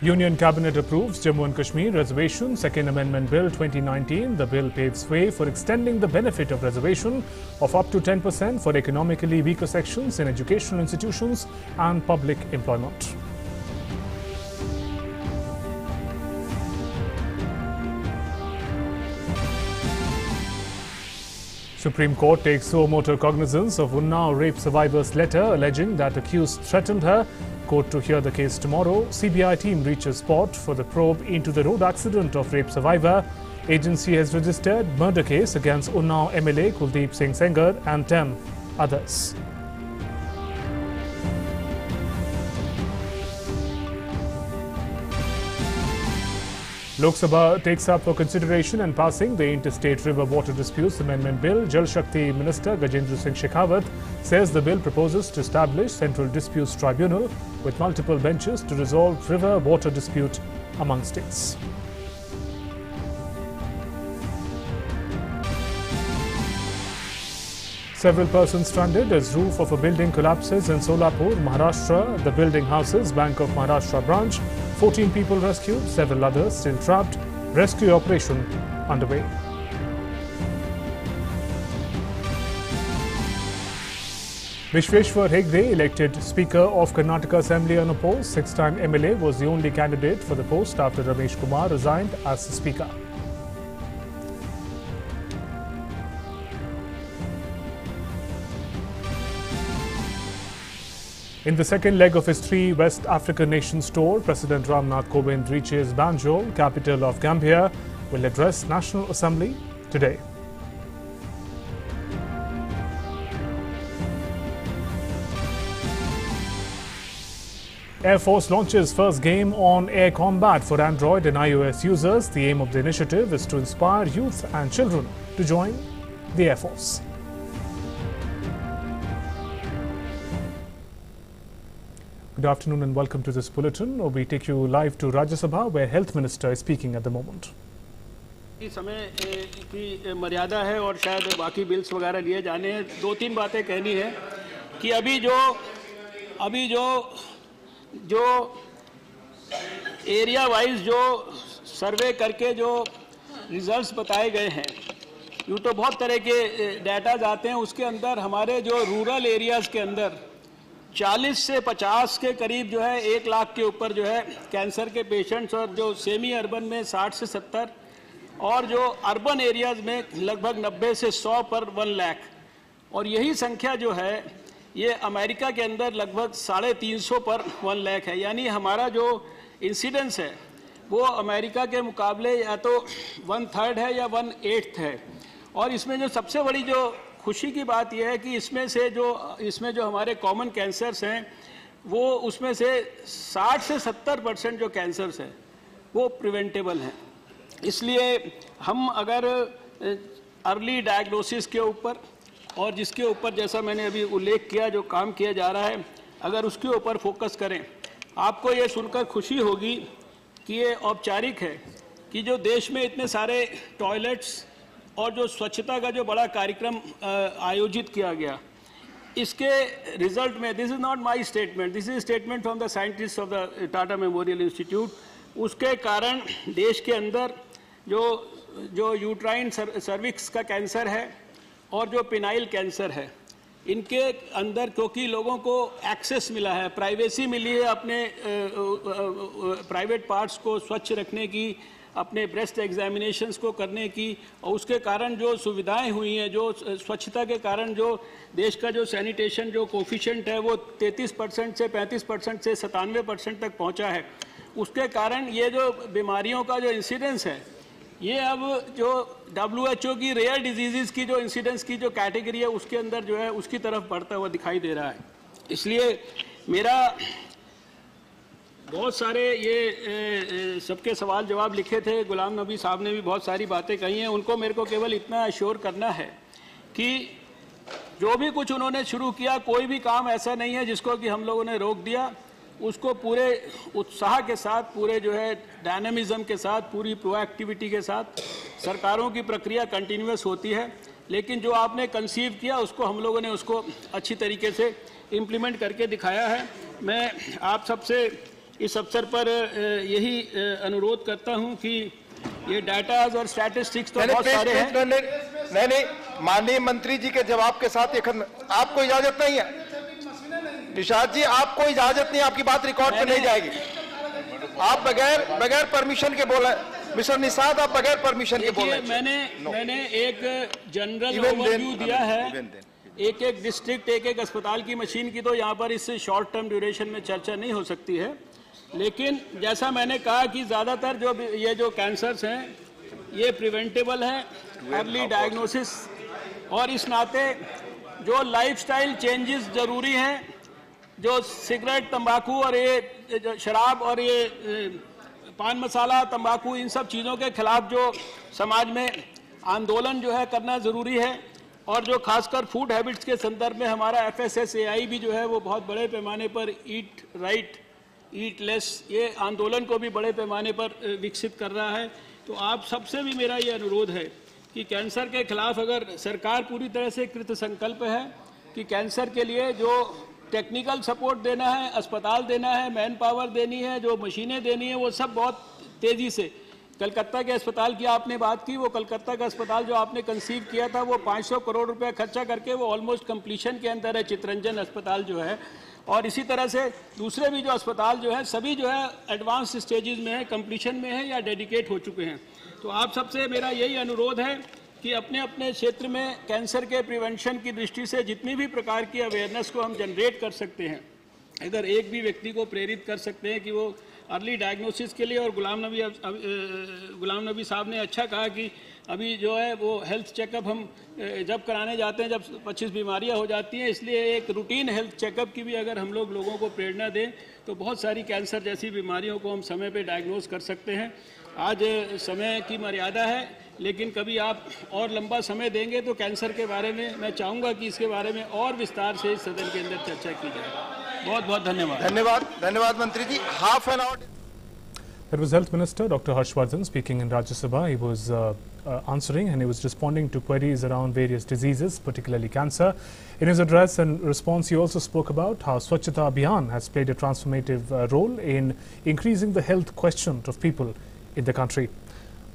Union Cabinet approves Jammu and Kashmir Reservation Second Amendment Bill 2019. The bill paves way for extending the benefit of reservation of up to 10% for economically weaker sections in educational institutions and public employment. Supreme Court takes suo motu cognizance of Unnao rape survivor's letter alleging that accused threatened her. Court to hear the case tomorrow. CBI team reaches spot for the probe into the road accident of rape survivor. Agency has registered murder case against Unnao MLA Kuldeep Singh Sengar and 10 others. Lok Sabha takes up for consideration and passing the Interstate River Water Disputes Amendment Bill. Jal Shakti Minister Gajendra Singh Shekhawat says the bill proposes to establish Central Disputes Tribunal with multiple benches to resolve river water dispute among states. Several persons stranded as roof of a building collapses in Solapur, Maharashtra. The building houses Bank of Maharashtra branch. 14 people rescued, several others still trapped. Rescue operation underway. Vishweshwar Hegde elected Speaker of Karnataka Assembly unopposed. Six-time MLA was the only candidate for the post after Ramesh Kumar resigned as the Speaker. In the second leg of his three West African nations tour, President Ramnath Kovind reaches Banjul, capital of Gambia, will address National Assembly today. Air Force launches first game on air combat for Android and iOS users. The aim of the initiative is to inspire youth and children to join the Air Force. Good afternoon and welcome to this bulletin. We take you live to Rajya Sabha, where Health Minister is speaking at the moment. इस समय की मर्यादा है और शायद बाकी bills वगैरह लिए जाने हैं। दो तीन बातें कहनी है कि अभी जो एरिया वाइज जो सर्वे करके जो रिजल्ट्स बताए गए हैं, यूँ तो बहुत तरह के डाटाज आते हैं। उसके अंदर हमारे जो रूरल एरियाज़ के अंदर 40 से 50 के करीब जो है 1 लाख के ऊपर जो है कैंसर के पेशेंट्स, और जो सेमी अर्बन में 60 से 70 और जो अर्बन एरियाज़ में लगभग 90 से 100 पर 1 लाख। और यही संख्या जो है ये अमेरिका के अंदर लगभग 350 पर 1 लाख है। यानी हमारा जो इंसिडेंस है वो अमेरिका के मुकाबले या तो 1/3 है या 1/8 है। और इसमें जो सबसे बड़ी जो खुशी की बात यह है कि इसमें जो हमारे कॉमन कैंसर्स हैं वो उसमें से 60 से 70% जो कैंसर्स हैं वो प्रिवेंटेबल हैं। इसलिए हम अगर अर्ली डायग्नोसिस के ऊपर और जिसके ऊपर जैसा मैंने अभी उल्लेख किया जो काम किया जा रहा है, अगर उसके ऊपर फोकस करें, आपको ये सुनकर खुशी होगी कि ये औपचारिक है कि जो देश में इतने सारे टॉयलेट्स और जो स्वच्छता का जो बड़ा कार्यक्रम आयोजित किया गया, इसके रिजल्ट में, this is not my statement, this is statement from the scientist of the Tata memorial institute, उसके कारण देश के अंदर जो यूट्राइन सर्विक्स का कैंसर है और जो पिनाइल कैंसर है, इनके अंदर क्योंकि लोगों को एक्सेस मिला है, प्राइवेसी मिली है अपने प्राइवेट पार्ट्स को स्वच्छ रखने की, अपने ब्रेस्ट एग्जामिनेशंस को करने की, और उसके कारण जो सुविधाएं हुई हैं, जो स्वच्छता के कारण जो देश का जो सैनिटेशन जो कोफिशिएंट है वो 33% से 35% से 97% तक पहुंचा है। उसके कारण ये जो बीमारियों का जो इंसिडेंस है ये अब जो WHO की रेयर डिजीज़ की जो इंसिडेंस की जो कैटेगरी है उसके अंदर जो है उसकी तरफ बढ़ता हुआ दिखाई दे रहा है। इसलिए मेरा बहुत सारे ये सबके सवाल जवाब लिखे थे, गुलाम नबी साहब ने भी बहुत सारी बातें कही हैं, उनको मेरे को केवल इतना अश्योर करना है कि जो भी कुछ उन्होंने शुरू किया, कोई भी काम ऐसा नहीं है जिसको कि हम लोगों ने रोक दिया। उसको पूरे उत्साह के साथ, पूरे जो है डायनामिज्म के साथ, पूरी प्रोएक्टिविटी के साथ सरकारों की प्रक्रिया कंटिन्यूअस होती है, लेकिन जो आपने कंसीव किया उसको हम लोगों ने उसको अच्छी तरीके से इम्प्लीमेंट करके दिखाया है। मैं आप सबसे इस अवसर पर यही अनुरोध करता हूं कि ये डाटाज और स्टैटिस्टिक्स तो बहुत सारे हैं। नहीं, माननीय मंत्री जी के जवाब के साथ आपको इजाजत नहीं है। निषाद जी, आपको इजाजत नहीं, आपकी बात रिकॉर्ड पे नहीं जाएगी। आप बगैर परमिशन के बोला। मिस्टर निषाद, आप बगैर परमिशन के बोल रहे हैं। मैंने एक जनरल ओवरव्यू दिया है, एक डिस्ट्रिक्ट, एक अस्पताल की मशीन की, तो यहाँ पर इस शॉर्ट टर्म ड्यूरेशन में चर्चा नहीं हो सकती है। लेकिन जैसा मैंने कहा कि ज़्यादातर जो कैंसर्स हैं ये प्रिवेंटेबल है, अर्ली डायग्नोसिस, और इस नाते जो लाइफस्टाइल चेंजेस ज़रूरी हैं, जो सिगरेट, तंबाकू और ये शराब और ये पान मसाला, तंबाकू, इन सब चीज़ों के खिलाफ जो समाज में आंदोलन जो है करना ज़रूरी है, और जो खासकर फूड हैबिट्स के संदर्भ में हमारा FSSAI भी जो है वो बहुत बड़े पैमाने पर ईट राइट ईट लेस ये आंदोलन को भी बड़े पैमाने पर विकसित कर रहा है। तो आप सबसे भी मेरा ये अनुरोध है कि कैंसर के खिलाफ अगर सरकार पूरी तरह से कृत संकल्प है कि कैंसर के लिए जो टेक्निकल सपोर्ट देना है, अस्पताल देना है, मैन पावर देनी है, जो मशीनें देनी है, वो सब बहुत तेज़ी से। कलकत्ता के अस्पताल की आपने बात की, वो कलकत्ता का अस्पताल जो आपने कंसीव किया था वो 500 करोड़ रुपए खर्चा करके वो ऑलमोस्ट कंप्लीशन के अंदर है, चितरंजन अस्पताल जो है। और इसी तरह से दूसरे भी जो अस्पताल जो है सभी जो है एडवांस स्टेजेस में है, कंप्लीशन में है या डेडिकेट हो चुके हैं। तो आप सबसे मेरा यही अनुरोध है कि अपने अपने क्षेत्र में कैंसर के प्रिवेंशन की दृष्टि से जितनी भी प्रकार की अवेयरनेस को हम जनरेट कर सकते हैं, अगर एक भी व्यक्ति को प्रेरित कर सकते हैं कि वो अर्ली डायग्नोसिस के लिए, और गुलाम नबी साहब ने अच्छा कहा कि अभी जो है वो हेल्थ चेकअप हम जब कराने जाते हैं जब 25 बीमारियां हो जाती हैं, इसलिए एक रूटीन हेल्थ चेकअप की भी अगर हम लोगों को प्रेरणा दें तो बहुत सारी कैंसर जैसी बीमारियों को हम समय पे डायग्नोस कर सकते हैं। आज समय की मर्यादा है, लेकिन कभी आप और लंबा समय देंगे तो कैंसर के बारे में मैं चाहूँगा कि इसके बारे में और विस्तार से इस सदन के अंदर चर्चा की जाए। बहुत बहुत धन्यवाद। धन्यवाद मंत्री जी। Half an hour. That was Health Minister Dr. Harshvardhan speaking in Rajya Sabha. He was answering and he was responding to queries around various diseases, particularly cancer. In his address and response, he also spoke about how Swachhata Abhiyan has played a transformative role in increasing the health quotient of people in the country.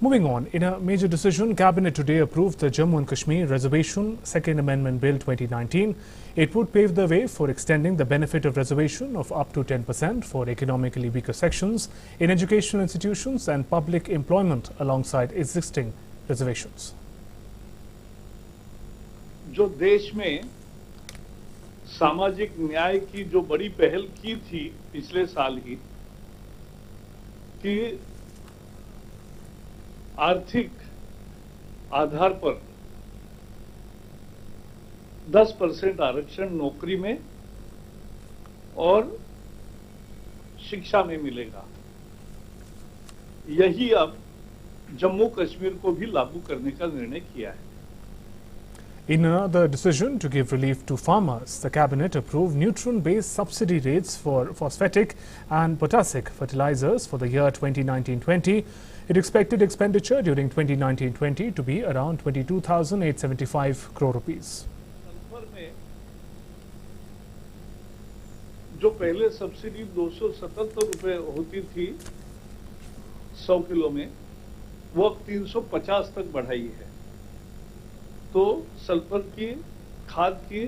Moving on, in a major decision, Cabinet today approved the Jammu and Kashmir Reservation Second Amendment Bill 2019. It would pave the way for extending the benefit of reservation of up to 10% for economically weaker sections in educational institutions and public employment alongside existing reservations. जो देश में सामाजिक न्याय की जो बड़ी पहल की थी पिछले साल ही कि आर्थिक आधार पर 10% आरक्षण नौकरी में और शिक्षा में मिलेगा, यही अब जम्मू कश्मीर को भी लागू करने का निर्णय किया है। In another decision to give relief to farmers, the Cabinet approved nutrient-based subsidy rates for phosphatic and potassic fertilizers for the year 2019-20. It expected expenditure during 2019-20 to be around 22,875 crore rupees. Sulphur में जो पहले subsidy 277 रुपए होती थी 100 kilo में, वो अब 350 तक बढ़ाई है। तो सल्फर की खाद की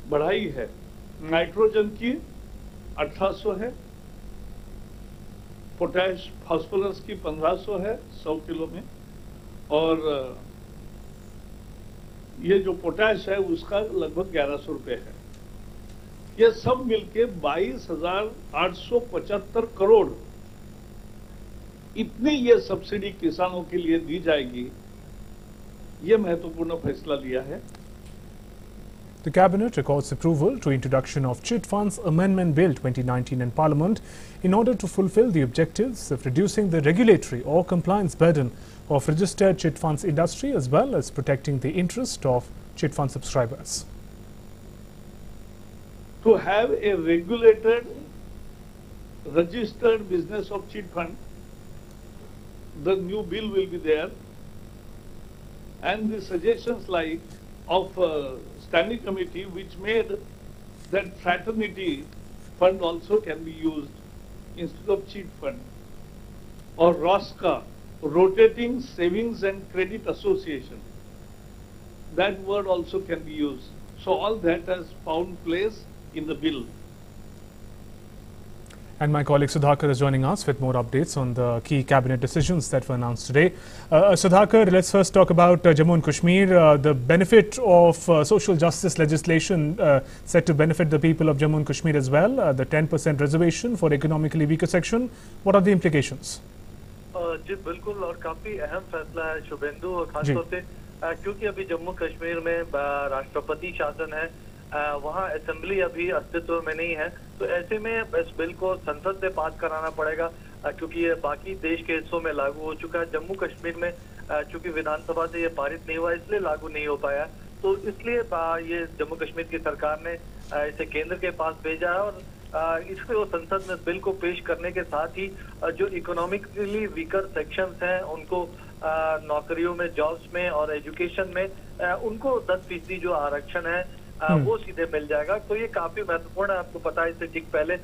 बढ़ाई है, नाइट्रोजन की 1800 है, पोटैश फास्फोरस की 1500 है 100 किलो में, और ये जो पोटैश है उसका लगभग 1100 रुपए है। ये सब मिलके 22,875 करोड़ इतनी ये सब्सिडी किसानों के लिए दी जाएगी, ये महत्वपूर्ण फैसला लिया है। The Cabinet records approval to introduction of Chit Funds Amendment Bill 2019 in Parliament in order to fulfill the objectives of reducing the regulatory or compliance burden of registered chit funds industry as well as protecting the interest of chit fund subscribers. To have a regulated, registered business of chit fund, the new bill will be there, and the suggestions like of standing committee which made that fraternity fund also can be used instead of cheat fund, or ROSCA, Rotating Savings and Credit Association. That word also can be used. So all that has found place in the bill. And my colleague Sudhakar is joining us with more updates on the key cabinet decisions that were announced today. Sudhakar, let's first talk about Jammu and Kashmir. The benefit of social justice legislation set to benefit the people of Jammu and Kashmir as well. The 10% reservation for economically weaker section. What are the implications? जी बिल्कुल, और काफी अहम फैसला है शुभेंदु, और खासतौर से क्योंकि अभी जम्मू कश्मीर में राष्ट्रपति शासन है, वहाँ असेंबली अभी अस्तित्व में नहीं है, तो ऐसे में इस बिल को संसद से पास कराना पड़ेगा, क्योंकि ये बाकी देश के हिस्सों में लागू हो चुका है। जम्मू कश्मीर में चूंकि विधानसभा से ये पारित नहीं हुआ, इसलिए लागू नहीं हो पाया, तो इसलिए ये जम्मू कश्मीर की सरकार ने इसे केंद्र के पास भेजा है, और इससे वो संसद में बिल को पेश करने के साथ ही जो इकोनॉमिकली वीकर सेक्शंस हैं उनको नौकरियों में, जॉब्स में और एजुकेशन में उनको 10% जो आरक्षण है वो सीधे मिल जाएगा। तो ये काफी महत्वपूर्ण है। आपको पता है इससे ठीक पहले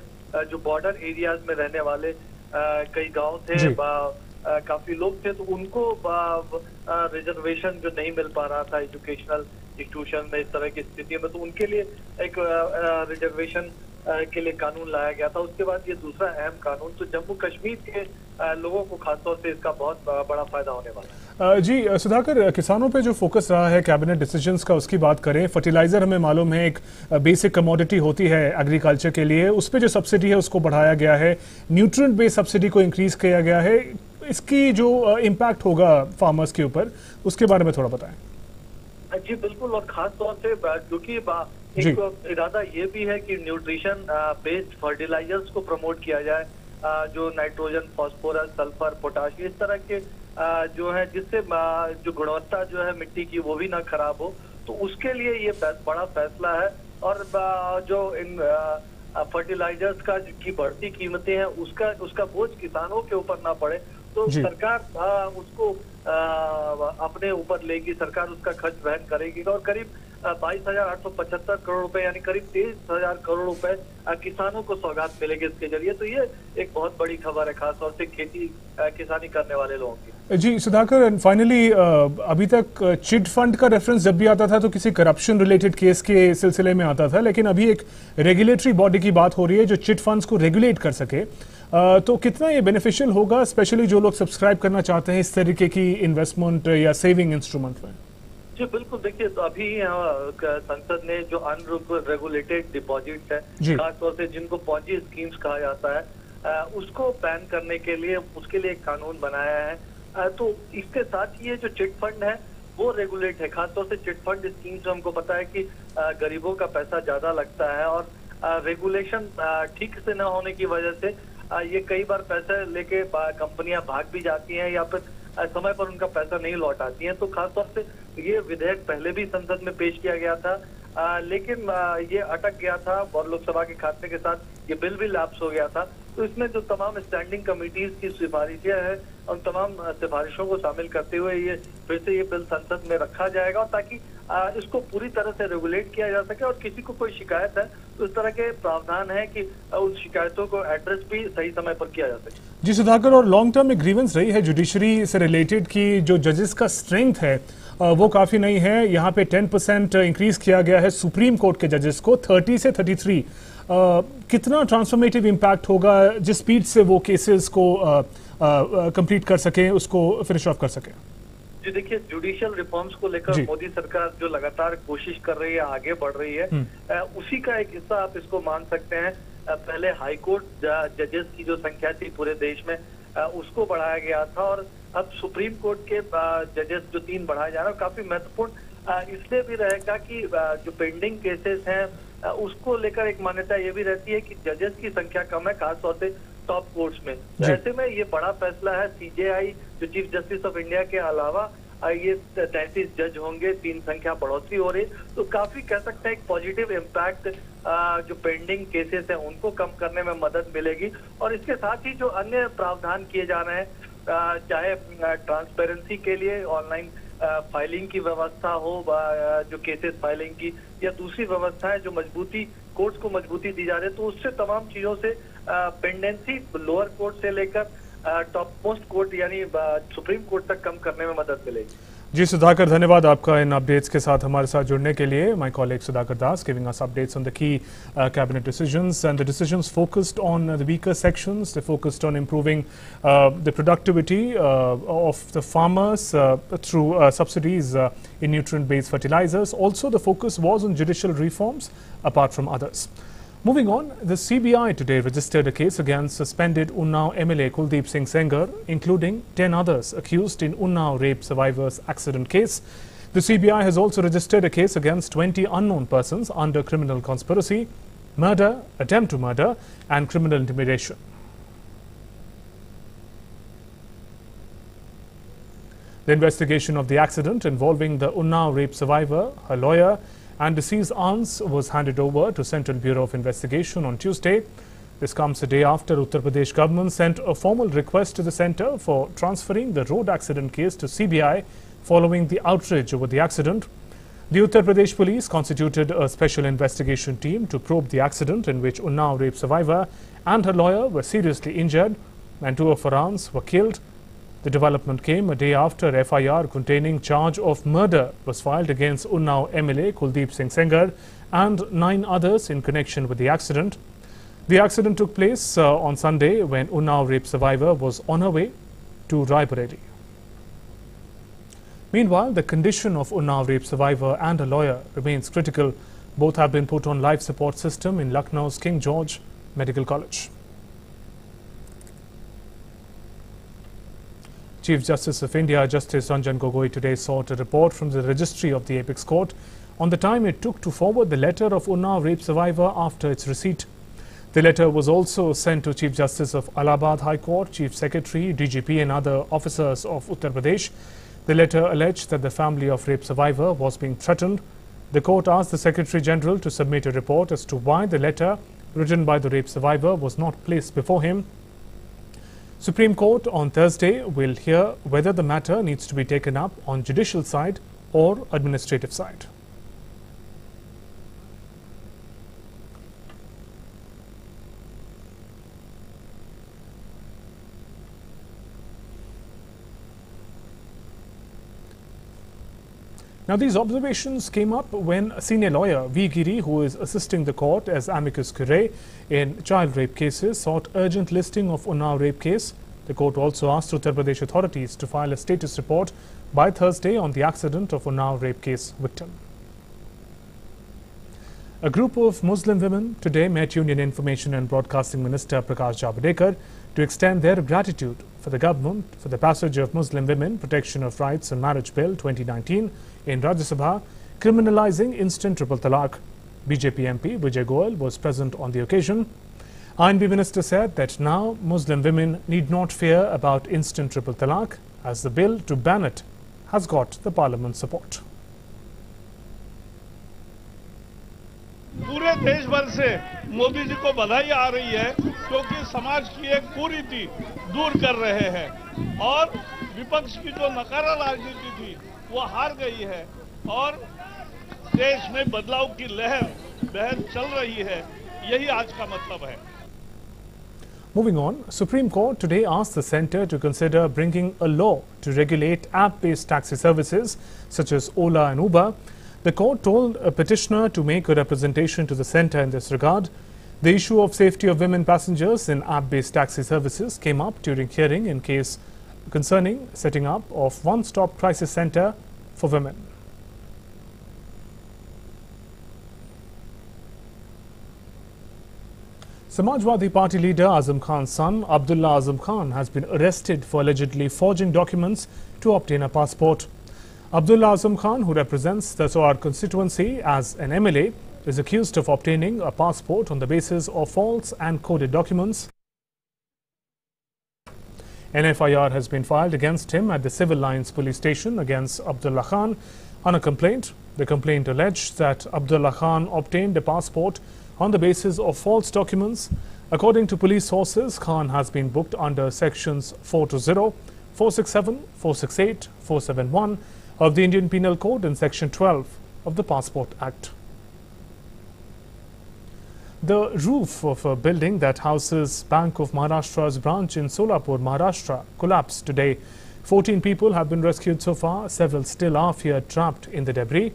जो बॉर्डर एरियाज में रहने वाले कई गांव थे, काफी लोग थे, तो उनको रिजर्वेशन जो नहीं मिल पा रहा था एजुकेशनल इंस्टीट्यूशन में, इस तरह की स्थिति में, तो उनके लिए एक रिजर्वेशन के लिए कानून लाया गया था। उसके बाद ये दूसरा अहम कानून, तो जम्मू कश्मीर के लोगों को खासतौर से इसका बहुत बड़ा फायदा होने वाला है। जी सुधाकर, किसानों पे जो फोकस रहा है कैबिनेट डिसीजंस का, उसकी बात करें। फर्टिलाइजर हमें मालूम है एक बेसिक कमोडिटी होती है एग्रीकल्चर के लिए, उस पर जो सब्सिडी है उसको बढ़ाया गया है, न्यूट्रिएंट बेस्ड सब्सिडी को इंक्रीज किया गया है। इसकी जो इम्पैक्ट होगा फार्मर्स के ऊपर, उसके बारे में थोड़ा बताएं। जी बिल्कुल, और खास तौर से क्योंकि एक इरादा ये भी है कि न्यूट्रिशन बेस्ड फर्टिलाइजर्स को प्रमोट किया जाए, जो नाइट्रोजन, फास्फोरस, सल्फर, पोटाश, इस तरह के जो है, जिससे जो गुणवत्ता जो है मिट्टी की वो भी ना खराब हो, तो उसके लिए ये बड़ा फैसला है। और जो इन फर्टिलाइजर्स का की बढ़ती कीमतें हैं उसका बोझ किसानों के ऊपर ना पड़े, तो सरकार उसको अपने ऊपर लेगी, सरकार उसका खर्च वहन करेगी, और करीब 22,875 करोड़ रुपए यानी करीब 23,000 करोड़ रुपए किसानों को सौगात मिलेगी इसके जरिए। तो ये एक बहुत बड़ी खबर है, खासतौर से खेती किसानी करने वाले लोगों की। जी सुधाकर, फाइनली अभी तक चिट फंड का रेफरेंस जब भी आता था तो किसी करप्शन रिलेटेड केस के सिलसिले में आता था, लेकिन अभी एक रेगुलेटरी बॉडी की बात हो रही है जो चिट फंड्स को रेगुलेट कर सके। तो कितना ये बेनिफिशियल होगा, स्पेशली जो लोग सब्सक्राइब करना चाहते हैं इस तरीके की इन्वेस्टमेंट या सेविंग इंस्ट्रूमेंट में? जी बिल्कुल, देखिए तो अभी संसद ने जो अनरेगुलेटेड डिपॉजिट है, खासतौर से जिनको पॉन्जी स्कीम्स कहा जाता है, उसको बैन करने के लिए उसके लिए एक कानून बनाया है। तो इसके साथ ये जो चिट फंड है वो रेगुलेट है। खासतौर से चिट फंड स्कीम्स में हमको पता है कि गरीबों का पैसा ज्यादा लगता है, और रेगुलेशन ठीक से न होने की वजह से ये कई बार पैसे लेके कंपनियां भाग भी जाती हैं, या फिर समय पर उनका पैसा नहीं लौट आती है। तो खासतौर से ये विधेयक पहले भी संसद में पेश किया गया था, लेकिन ये अटक गया था और लोकसभा के खात्मे के साथ ये बिल भी लैप्स हो गया था। तो इसमें जो तमाम स्टैंडिंग कमेटीज की सिफारिशें हैं, उन तमाम सिफारिशों को शामिल करते हुए ये फिर से ये बिल संसद में रखा जाएगा, और ताकि इसको पूरी तरह से रेगुलेट किया जा सके, और किसी को कोई शिकायत है तो इस तरह के प्रावधान है कि उन शिकायतों को एड्रेस भी सही समय पर किया जा सके। जी सुधाकर, और लॉन्ग टर्म में ग्रीवेंस रही है जुडिशरी से रिलेटेड की जो जजेस का स्ट्रेंथ है वो काफी नहीं है। यहाँ पे 10% इंक्रीज किया गया है सुप्रीम कोर्ट के जजेस को 30 से 33। कितना ट्रांसफॉर्मेटिव इम्पैक्ट होगा जिस स्पीड से वो केसेस को कंप्लीट कर सके, उसको फिनिश ऑफ कर सके? जी देखिए, जुडिशियल रिफॉर्म्स को लेकर मोदी सरकार जो लगातार कोशिश कर रही है, आगे बढ़ रही है, उसी का एक हिस्सा आप इसको मान सकते हैं। पहले हाईकोर्ट जजेस की जो संख्या थी पूरे देश में उसको बढ़ाया गया था, और अब सुप्रीम कोर्ट के जजेस जो 3 बढ़ाए जा रहे हैं, काफी महत्वपूर्ण इसलिए भी रहेगा कि जो पेंडिंग केसेस हैं उसको लेकर एक मान्यता ये भी रहती है कि जजेस की संख्या कम है, खासतौर से टॉप कोर्ट्स में। ऐसे में ये बड़ा फैसला है। सीजेआई जो चीफ जस्टिस ऑफ इंडिया के अलावा ये 33 जज होंगे, 3 संख्या बढ़ोतरी हो रही, तो काफी कह सकते हैं एक पॉजिटिव इम्पैक्ट जो पेंडिंग केसेस हैं उनको कम करने में मदद मिलेगी। और इसके साथ ही जो अन्य प्रावधान किए जा रहे हैं, चाहे ट्रांसपेरेंसी के लिए ऑनलाइन फाइलिंग की व्यवस्था हो, जो केसेस फाइलिंग की, या दूसरी व्यवस्थाएं जो मजबूती कोर्ट्स को मजबूती दी जा रही है, तो उससे तमाम चीजों से पेंडेंसी लोअर कोर्ट से लेकर टॉप मोस्ट कोर्ट यानी सुप्रीम कोर्ट तक कम करने में मदद मिलेगी। जी सुधाकर, धन्यवाद आपका इन अपडेट्स के साथ हमारे साथ जुड़ने के लिए। My colleague Sudhakar Das giving us updates on the key cabinet decisions and the decisions focused on the weaker sections, they focused on improving the productivity of the farmers through subsidies in nutrient based fertilizers. Also the focus was on judicial reforms apart from others. Moving on, the CBI today registered a case against suspended Unnao MLA Kuldeep Singh Sengar, including 10 others accused in Unnao rape survivors accident case. The CBI has also registered a case against 20 unknown persons under criminal conspiracy, murder, attempt to murder and criminal intimidation. The investigation of the accident involving the Unnao rape survivor, her lawyer and deceased aunts was handed over to Central Bureau of Investigation on Tuesday. This comes a day after Uttar Pradesh government sent a formal request to the centre for transferring the road accident case to CBI following the outrage over the accident. The Uttar Pradesh police constituted a special investigation team to probe the accident in which Unnao rape survivor and her lawyer were seriously injured and 2 of her aunts were killed. The development came a day after FIR containing charge of murder was filed against Unnao MLA Kuldeep Singh Sengar and 9 others in connection with the accident. The accident took place on Sunday when Unnao rape survivor was on her way to Raebareli. Meanwhile, the condition of Unnao rape survivor and her lawyer remains critical. Both have been put on life support system in Lucknow's King George Medical College. Chief Justice of India, Justice Ranjan Gogoi, today sought a report from the registry of the Apex Court on the time it took to forward the letter of Unnao rape survivor after its receipt. The letter was also sent to Chief Justice of Allahabad High Court, Chief Secretary, DGP and other officers of Uttar Pradesh. The letter alleged that the family of rape survivor was being threatened. The court asked the Secretary General to submit a report as to why the letter written by the rape survivor was not placed before him. Supreme Court on Thursday will hear whether the matter needs to be taken up on judicial side or administrative side. Now, these observations came up when senior lawyer V. Giri, who is assisting the court as amicus curiae in child rape cases, sought urgent listing of Unnao rape case. The court also asked Uttar Pradesh authorities to file a status report by Thursday on the accident of Unnao rape case victim. A group of Muslim women today met Union Information and Broadcasting Minister Prakash Javadekar to extend their gratitude for the government for the passage of Muslim Women Protection of Rights and Marriage Bill 2019 in Rajya Sabha, criminalizing instant triple talaq. BJP MP Vijay Goel was present on the occasion. INB Minister said that now Muslim women need not fear about instant triple talaq as the bill to ban it has got the Parliament support. पूरे देश भर से मोदी जी को बधाई आ रही है क्योंकि समाज की एक कुरीति दूर कर रहे हैं और विपक्ष की जो नकारा राजनीति थी वो हार गई है और देश में बदलाव की लहर चल रही है, यही आज का मतलब है। Moving on, Supreme Court today asked the centre to consider bringing a law to regulate app-based taxi services such as Ola and Uber. The court told a petitioner to make a representation to the centre in this regard. The issue of safety of women passengers in app-based taxi services came up during hearing in case concerning setting up of one-stop crisis centre for women. Samajwadi Party leader Azam Khan's son, Abdullah Azam Khan, has been arrested for allegedly forging documents to obtain a passport. Abdullah Azam Khan, who represents the Soar constituency as an MLA, is accused of obtaining a passport on the basis of false and coded documents. An FIR has been filed against him at the Civil Lines police station against Abdullah Khan on a complaint. The complaint alleged that Abdullah Khan obtained a passport on the basis of false documents. According to police sources, Khan has been booked under sections 420, 467, 468, 471 of the Indian Penal Code and section 12 of the Passport Act. The roof of a building that houses Bank of Maharashtra's branch in Solapur, Maharashtra, collapsed today. 14 people have been rescued so far. Several still are feared trapped in the debris.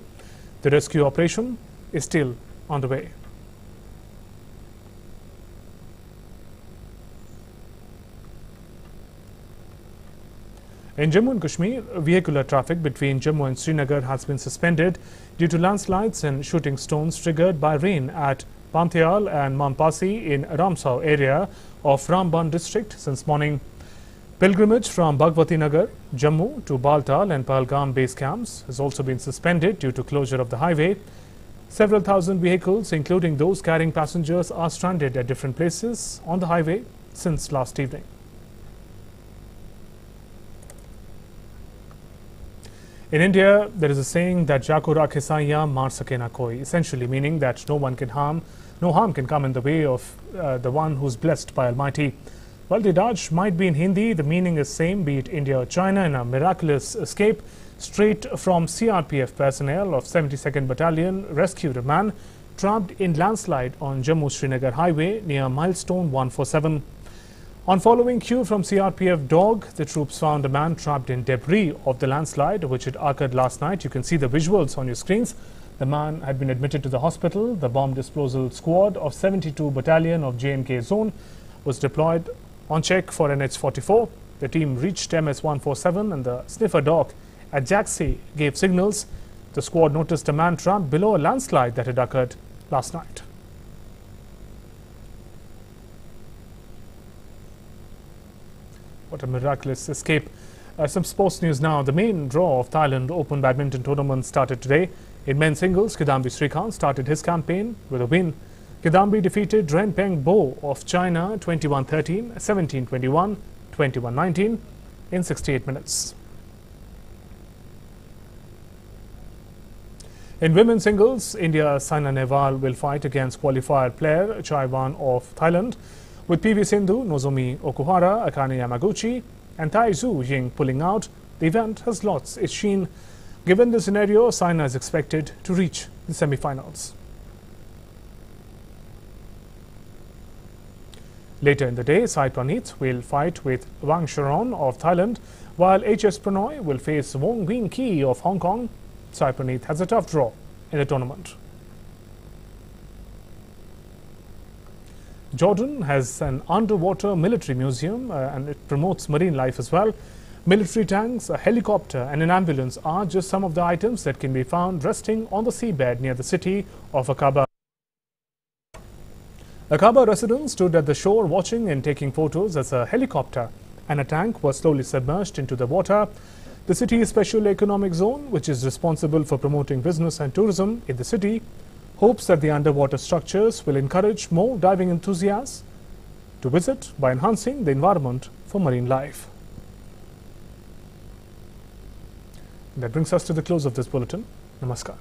The rescue operation is still underway. In Jammu and Kashmir, vehicular traffic between Jammu and Srinagar has been suspended due to landslides and shooting stones triggered by rain at Panthiyal and Mampasi in Ramsau area of Ramban district since morning. Pilgrimage from Bhagwati Nagar, Jammu to Baltal and Pahalgam base camps has also been suspended due to closure of the highway. Several thousand vehicles, including those carrying passengers, are stranded at different places on the highway since last evening. In India, there is a saying that "Jako rakhe saiyan, maar sake na koi," essentially meaning that no harm can come in the way of the one who's blessed by Almighty. While the adage might be in Hindi, the meaning is same, be it India or China. In a miraculous escape, straight from CRPF personnel of 72nd Battalion rescued a man trapped in landslide on Jammu-Srinagar highway near milestone 147. On following cue from CRPF dog, the troops found a man trapped in debris of the landslide, which had occurred last night. You can see the visuals on your screens. The man had been admitted to the hospital. The bomb disposal squad of 72 Battalion of J&K Zone was deployed on check for NH44. The team reached MS-147 and the sniffer dog at Jaxi gave signals. The squad noticed a man trapped below a landslide that had occurred last night. What a miraculous escape. Some sports news now. The main draw of Thailand Open Badminton Tournament started today. In men's singles, Kidambi Srikanth started his campaign with a win. Kidambi defeated Renpeng Bo of China 21-13, 17-21, 21-19 in 68 minutes. In women's singles, India's Saina Nehwal will fight against qualifier player Chai Wan of Thailand, with PV Sindhu, Nozomi Okuhara, Akane Yamaguchi and Tai Tzu Ying pulling out. The event has lost its sheen. Given the scenario, Saina is expected to reach the semi-finals. Later in the day, Sai Praneeth will fight with Wang Sharon of Thailand, while HS Pranoy will face Wong Wing Ki of Hong Kong. Sai Praneeth has a tough draw in the tournament. Jordan has an underwater military museum and it promotes marine life as well. Military tanks, a helicopter and an ambulance are just some of the items that can be found resting on the seabed near the city of Aqaba. Aqaba residents stood at the shore watching and taking photos as a helicopter and a tank was slowly submerged into the water. The city's special economic zone, which is responsible for promoting business and tourism in the city, hopes that the underwater structures will encourage more diving enthusiasts to visit by enhancing the environment for marine life. That brings us to the close of this bulletin. Namaskar.